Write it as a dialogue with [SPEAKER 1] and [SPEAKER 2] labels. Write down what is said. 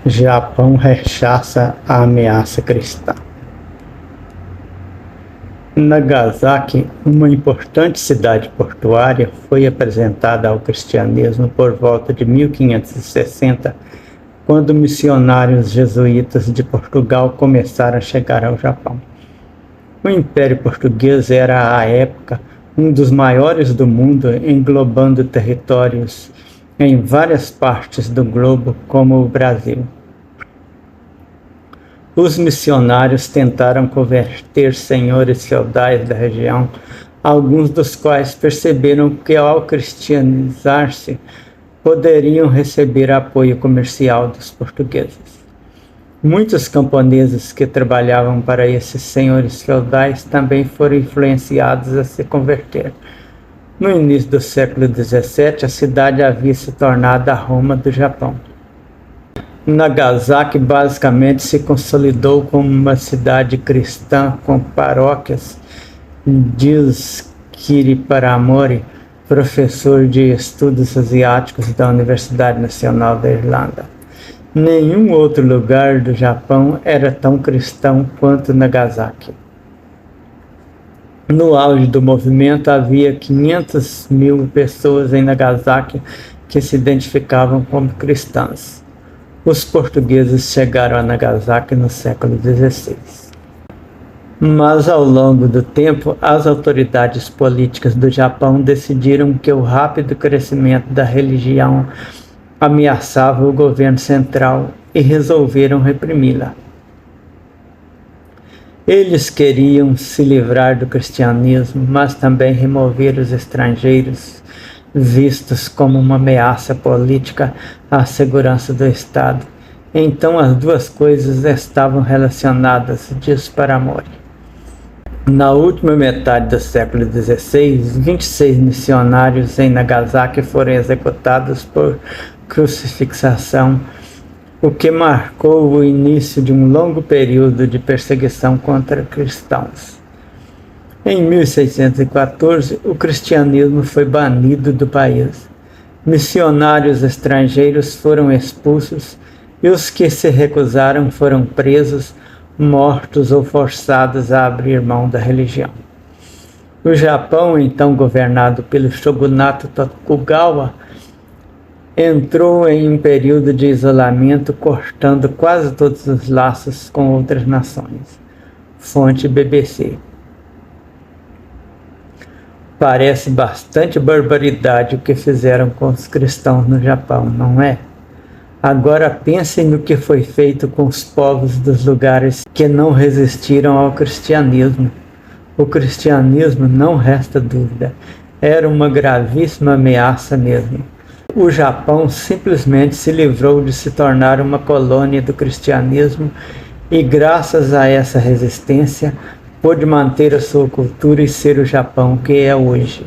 [SPEAKER 1] Japão rechaça a ameaça cristã. Nagasaki, uma importante cidade portuária, foi apresentada ao cristianismo por volta de 1560, quando missionários jesuítas de Portugal começaram a chegar ao Japão. O Império Português era, à época, um dos maiores do mundo, englobando territórios em várias partes do globo, como o Brasil. Os missionários tentaram converter senhores feudais da região, alguns dos quais perceberam que, ao cristianizar-se, poderiam receber apoio comercial dos portugueses. Muitos camponeses que trabalhavam para esses senhores feudais também foram influenciados a se converter. No início do século XVII, a cidade havia se tornado a Roma do Japão. Nagasaki basicamente se consolidou como uma cidade cristã com paróquias, diz Kiriparamori, professor de estudos asiáticos da Universidade Nacional da Irlanda. Nenhum outro lugar do Japão era tão cristão quanto Nagasaki. No auge do movimento, havia 500 mil pessoas em Nagasaki que se identificavam como cristãs. Os portugueses chegaram a Nagasaki no século XVI. Mas, ao longo do tempo, as autoridades políticas do Japão decidiram que o rápido crescimento da religião ameaçava o governo central e resolveram reprimi-la. Eles queriam se livrar do cristianismo, mas também remover os estrangeiros, vistos como uma ameaça política à segurança do Estado. Então as duas coisas estavam relacionadas, diz Paramori. Na última metade do século XVI, 26 missionários em Nagasaki foram executados por crucifixação, o que marcou o início de um longo período de perseguição contra cristãos. Em 1614, o cristianismo foi banido do país. Missionários estrangeiros foram expulsos e os que se recusaram foram presos, mortos ou forçados a abrir mão da religião. O Japão, então governado pelo shogunato Tokugawa, entrou em um período de isolamento, cortando quase todos os laços com outras nações. Fonte BBC. Parece bastante barbaridade o que fizeram com os cristãos no Japão, não é? Agora pensem no que foi feito com os povos dos lugares que não resistiram ao cristianismo. O cristianismo, não resta dúvida, era uma gravíssima ameaça mesmo. O Japão simplesmente se livrou de se tornar uma colônia do cristianismo e, graças a essa resistência, pôde manter a sua cultura e ser o Japão que é hoje.